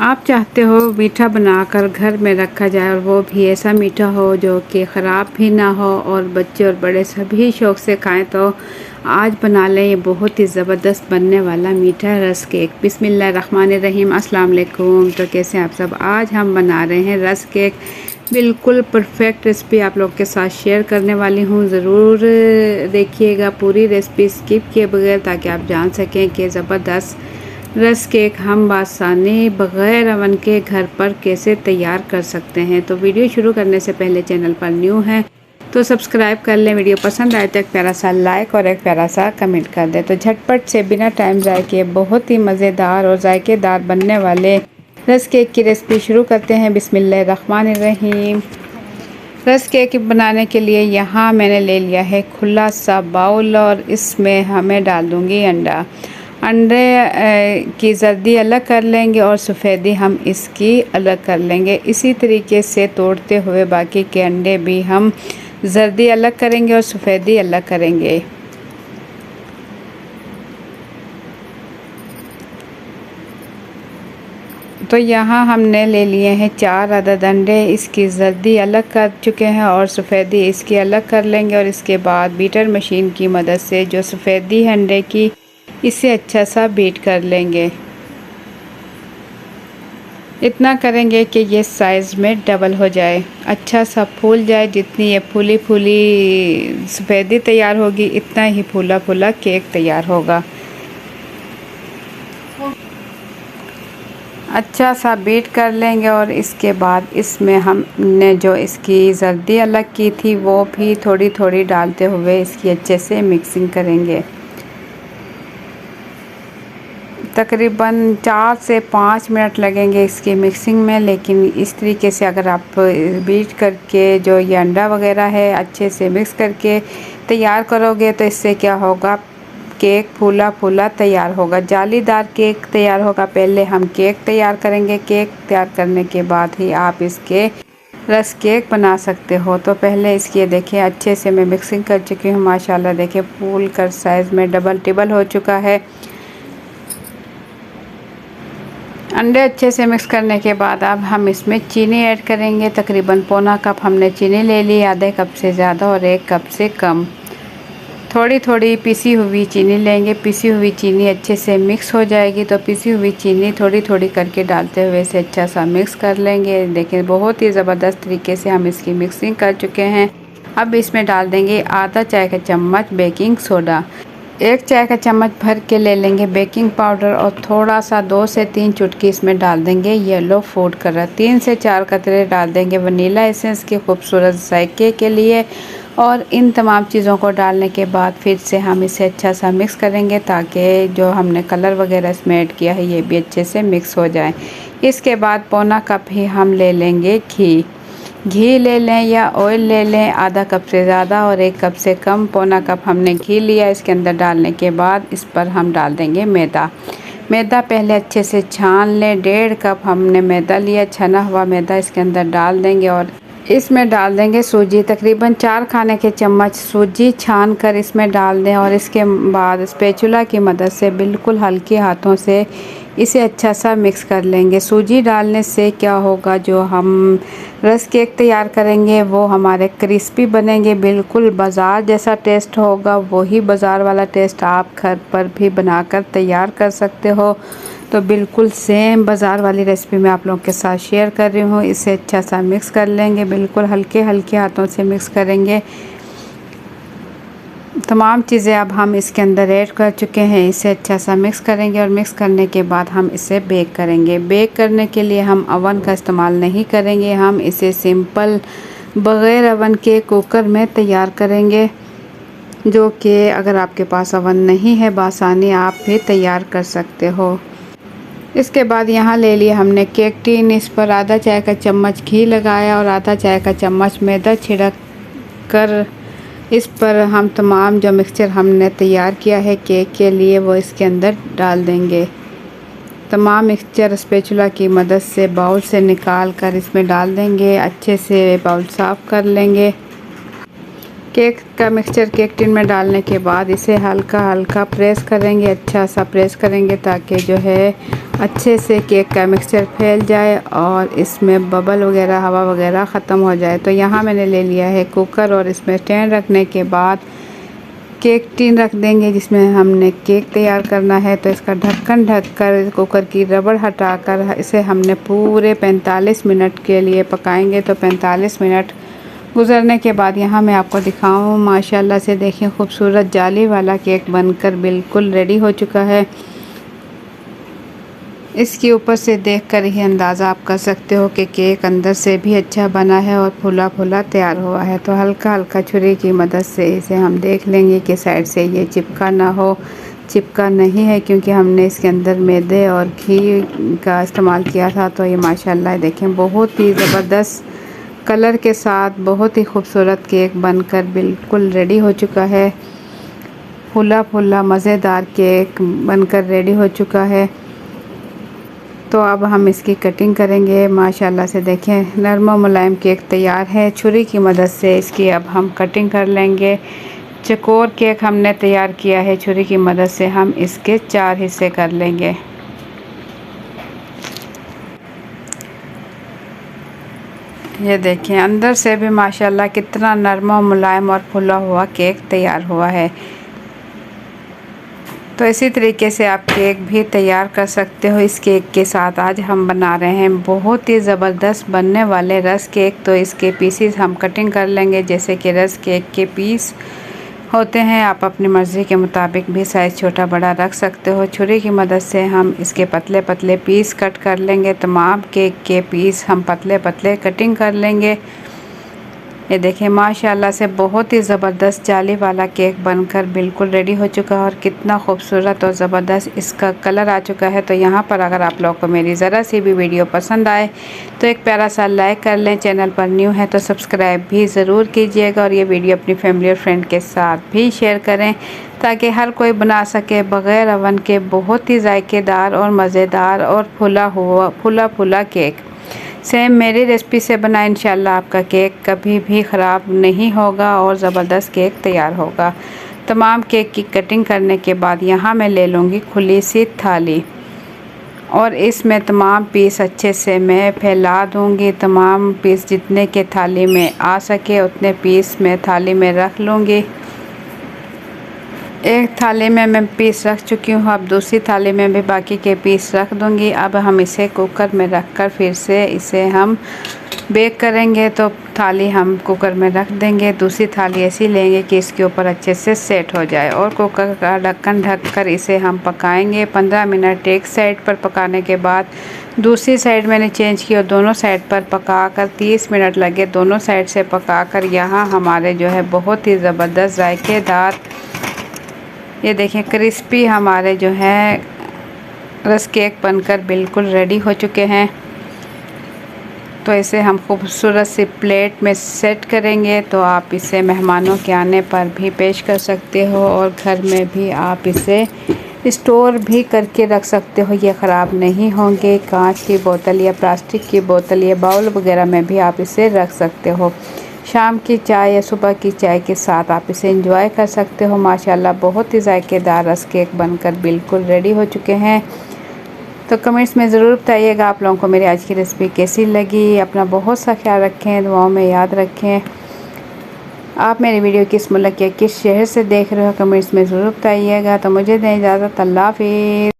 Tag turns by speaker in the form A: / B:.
A: आप चाहते हो मीठा बनाकर घर में रखा जाए और वो भी ऐसा मीठा हो जो कि ख़राब भी ना हो और बच्चे और बड़े सभी शौक़ से खाएं, तो आज बना लें ये बहुत ही ज़बरदस्त बनने वाला मीठा रस केक। बिस्मिल्लाहिर्रहमानिर्रहीम। अस्सलाम वालेकुम। तो कैसे हैं आप सब? आज हम बना रहे हैं रस केक। बिल्कुल परफेक्ट रेसिपी आप लोग के साथ शेयर करने वाली हूँ। ज़रूर देखिएगा पूरी रेसिपी स्किप किए बगैर, ताकि आप जान सकें कि ज़बरदस्त रस केक हम बासानी बग़ैर अवन के घर पर कैसे तैयार कर सकते हैं। तो वीडियो शुरू करने से पहले चैनल पर न्यू हैं तो सब्सक्राइब कर लें। वीडियो पसंद आए तो एक प्यारा सा लाइक और एक प्यारा सा कमेंट कर दें। तो झटपट से बिना टाइम ज़ाय किए बहुत ही मज़ेदार और जायकेदार बनने वाले रस केक की रेसिपी शुरू करते हैं। बिस्मिल्लाहिर्रहमानिर्रहीम। रस केक बनाने के लिए यहाँ मैंने ले लिया है खुला सा बाउल और इसमें हमें डाल दूँगी अंडा। अंडे की जर्दी अलग कर लेंगे और सफ़ेदी हम इसकी अलग कर लेंगे। इसी तरीके से तोड़ते हुए बाकी के अंडे भी हम जर्दी अलग करेंगे और सफ़ेदी अलग करेंगे। तो यहाँ हमने ले लिए हैं 4 अदद अंडे। इसकी जर्दी अलग कर चुके हैं और सफ़ेदी इसकी अलग कर लेंगे। और इसके बाद बीटर मशीन की मदद से जो सफ़ेदी है अंडे की, इसे अच्छा सा बीट कर लेंगे। इतना करेंगे कि ये साइज़ में डबल हो जाए, अच्छा सा फूल जाए। जितनी ये फूली फूली सफ़ेदी तैयार होगी, इतना ही फूला फूला केक तैयार होगा। अच्छा सा बीट कर लेंगे और इसके बाद इसमें हमने जो इसकी जर्दी अलग की थी वो भी थोड़ी थोड़ी डालते हुए इसकी अच्छे से मिक्सिंग करेंगे। तकरीबन 4 से 5 मिनट लगेंगे इसकी मिक्सिंग में। लेकिन इस तरीके से अगर आप बीट करके जो ये अंडा वगैरह है अच्छे से मिक्स करके तैयार करोगे तो इससे क्या होगा, केक फूला फूला तैयार होगा, जालीदार केक तैयार होगा। पहले हम केक तैयार करेंगे। केक तैयार करने के बाद ही आप इसके रस केक बना सकते हो। तो पहले इसकी देखिए अच्छे से मैं मिक्सिंग कर चुकी हूँ। माशाल्लाह देखिए फूल कर साइज़ में डबल टिबल हो चुका है। अंडे अच्छे से मिक्स करने के बाद अब हम इसमें चीनी ऐड करेंगे। तकरीबन पौना कप हमने चीनी ले ली, आधे कप से ज़्यादा और 1 कप से कम। थोड़ी थोड़ी पिसी हुई चीनी लेंगे। पिसी हुई चीनी अच्छे से मिक्स हो जाएगी तो पिसी हुई चीनी थोड़ी थोड़ी करके डालते हुए इसे अच्छा सा मिक्स कर लेंगे। देखिए बहुत ही ज़बरदस्त तरीके से हम इसकी मिक्सिंग कर चुके हैं। अब इसमें डाल देंगे आधा चाय का चम्मच बेकिंग सोडा। 1 चाय का चम्मच भर के ले लेंगे बेकिंग पाउडर और थोड़ा सा 2 से 3 चुटकी इसमें डाल देंगे येलो फूड कलर। 3 से 4 कतरे डाल देंगे वनीला एसेंस के खूबसूरत जायके के लिए। और इन तमाम चीज़ों को डालने के बाद फिर से हम इसे अच्छा सा मिक्स करेंगे, ताकि जो हमने कलर वगैरह इसमें ऐड किया है ये भी अच्छे से मिक्स हो जाए। इसके बाद पौना कप ही हम ले लेंगे घी ले लें या ऑयल ले लें, आधा कप से ज़्यादा और 1 कप से कम। पौना कप हमने घी लिया। इसके अंदर डालने के बाद इस पर हम डाल देंगे मैदा पहले अच्छे से छान लें। 1.5 कप हमने मैदा लिया, छना हुआ मैदा इसके अंदर डाल देंगे और इसमें डाल देंगे सूजी। तकरीबन 4 खाने के चम्मच सूजी छान कर इसमें डाल दें और इसके बाद स्पैचुला की मदद से बिल्कुल हल्के हाथों से इसे अच्छा सा मिक्स कर लेंगे। सूजी डालने से क्या होगा, जो हम रस केक तैयार करेंगे वो हमारे क्रिस्पी बनेंगे, बिल्कुल बाज़ार जैसा टेस्ट होगा। वही बाज़ार वाला टेस्ट आप घर पर भी बनाकर तैयार कर सकते हो। तो बिल्कुल सेम बाज़ार वाली रेसिपी मैं आप लोगों के साथ शेयर कर रही हूँ। इसे अच्छा सा मिक्स कर लेंगे, बिल्कुल हल्के हल्के हाथों से मिक्स करेंगे। तमाम चीज़ें अब हम इसके अंदर ऐड कर चुके हैं। इसे अच्छा सा मिक्स करेंगे और मिक्स करने के बाद हम इसे बेक करेंगे। बेक करने के लिए हम अवन का इस्तेमाल नहीं करेंगे, हम इसे सिंपल बग़ैर अवन के कुकर में तैयार करेंगे, जो कि अगर आपके पास अवन नहीं है बासानी आप भी तैयार कर सकते हो। इसके बाद यहाँ ले लिया हमने केक टिन। इस पर आधा चाय का चम्मच घी लगाया और आधा चाय का चम्मच मैदा छिड़क कर इस पर हम तमाम जो मिक्सचर हमने तैयार किया है केक के लिए वो इसके अंदर डाल देंगे। तमाम मिक्सचर स्पैचुला की मदद से बाउल से निकाल कर इसमें डाल देंगे। अच्छे से बाउल साफ़ कर लेंगे। केक का मिक्सचर केक टिन में डालने के बाद इसे हल्का हल्का प्रेस करेंगे, अच्छा सा प्रेस करेंगे ताकि जो है अच्छे से केक का मिक्सचर फैल जाए और इसमें बबल वगैरह, हवा वगैरह ख़त्म हो जाए। तो यहाँ मैंने ले लिया है कुकर और इसमें स्टैंड रखने के बाद केक टिन रख देंगे जिसमें हमने केक तैयार करना है। तो इसका ढक्कन ढककर कुकर की रबड़ हटाकर इसे हमने पूरे 45 मिनट के लिए पकाएंगे। तो 45 मिनट गुज़रने के बाद यहाँ मैं आपको दिखाऊँ, माशाल्लाह से देखें खूबसूरत जाली वाला केक बनकर बिल्कुल रेडी हो चुका है। इसके ऊपर से देखकर ही अंदाज़ा आप कर सकते हो कि केक अंदर से भी अच्छा बना है और फूला फूला तैयार हुआ है। तो हल्का हल्का छुरी की मदद से इसे हम देख लेंगे कि साइड से ये चिपका ना हो। चिपका नहीं है क्योंकि हमने इसके अंदर मैदे और घी का इस्तेमाल किया था। तो ये माशाल्लाह देखें बहुत ही ज़बरदस्त कलर के साथ बहुत ही खूबसूरत केक बनकर बिल्कुल रेडी हो चुका है। फूला फूला मज़ेदार केक बनकर रेडी हो चुका है। तो अब हम इसकी कटिंग करेंगे। माशाल्लाह से देखें नरम और मुलायम केक तैयार है। छुरी की मदद से इसकी अब हम कटिंग कर लेंगे। चकोर केक हमने तैयार किया है, छुरी की मदद से हम इसके 4 हिस्से कर लेंगे। ये देखें अंदर से भी माशाल्लाह कितना नरम और मुलायम और फूला हुआ केक तैयार हुआ है। तो इसी तरीके से आप केक भी तैयार कर सकते हो। इस केक के साथ आज हम बना रहे हैं बहुत ही ज़बरदस्त बनने वाले रस केक। तो इसके पीसेस हम कटिंग कर लेंगे जैसे कि रस केक के पीस होते हैं। आप अपनी मर्ज़ी के मुताबिक भी साइज़ छोटा बड़ा रख सकते हो। छुरी की मदद से हम इसके पतले पतले पीस कट कर लेंगे। तमाम केक के पीस हम पतले पतले कटिंग कर लेंगे। ये देखें माशाल्लाह से बहुत ही ज़बरदस्त जाली वाला केक बनकर बिल्कुल रेडी हो चुका है और कितना खूबसूरत और ज़बरदस्त इसका कलर आ चुका है। तो यहाँ पर अगर आप लोग को मेरी ज़रा सी भी वीडियो पसंद आए तो एक प्यारा सा लाइक कर लें। चैनल पर न्यू है तो सब्सक्राइब भी ज़रूर कीजिएगा और ये वीडियो अपनी फैमिली और फ्रेंड के साथ भी शेयर करें ताकि हर कोई बना सके बग़ैर अवन के बहुत ही जायकेदार और मज़ेदार और फूला फूला केक। सेम मेरी रेसिपी से बनाए इंशाल्लाह आपका केक कभी भी ख़राब नहीं होगा और ज़बरदस्त केक तैयार होगा। तमाम केक की कटिंग करने के बाद यहाँ मैं ले लूँगी खुली सी थाली और इसमें तमाम पीस अच्छे से मैं फैला दूँगी। तमाम पीस जितने के थाली में आ सके उतने पीस मैं थाली में रख लूँगी। एक थाली में मैं पीस रख चुकी हूँ, अब दूसरी थाली में भी बाकी के पीस रख दूँगी। अब हम इसे कुकर में रखकर फिर से इसे हम बेक करेंगे। तो थाली हम कुकर में रख देंगे, दूसरी थाली ऐसी लेंगे कि इसके ऊपर अच्छे से सेट हो जाए और कुकर का ढक्कन ढककर इसे हम पकाएंगे 15 मिनट। एक साइड पर पकाने के बाद दूसरी साइड मैंने चेंज की और दोनों साइड पर पकाकर 30 मिनट लगे। दोनों साइड से पकाकर यहाँ हमारे जो है बहुत ही ज़बरदस्त जायकेदार ये देखें क्रिस्पी हमारे जो हैं रस केक बनकर बिल्कुल रेडी हो चुके हैं। तो इसे हम खूबसूरत सी प्लेट में सेट करेंगे। तो आप इसे मेहमानों के आने पर भी पेश कर सकते हो और घर में भी आप इसे स्टोर भी करके रख सकते हो, ये ख़राब नहीं होंगे। कांच की बोतल या प्लास्टिक की बोतल या बाउल वगैरह में भी आप इसे रख सकते हो। शाम की चाय या सुबह की चाय के साथ आप इसे एंजॉय कर सकते हो। माशाल्लाह बहुत ही जायकेदार रस केक बनकर बिल्कुल रेडी हो चुके हैं। तो कमेंट्स में ज़रूर बताइएगा आप लोगों को मेरी आज की रेसिपी कैसी लगी। अपना बहुत सा ख्याल रखें, दुआओं में याद रखें। आप मेरी वीडियो किस मुल्क या किस शहर से देख रहे हो कमेंट्स में ज़रूर बताइएगा। तो मुझे दें इजाज़त, अल्लाह हाफ़िज़।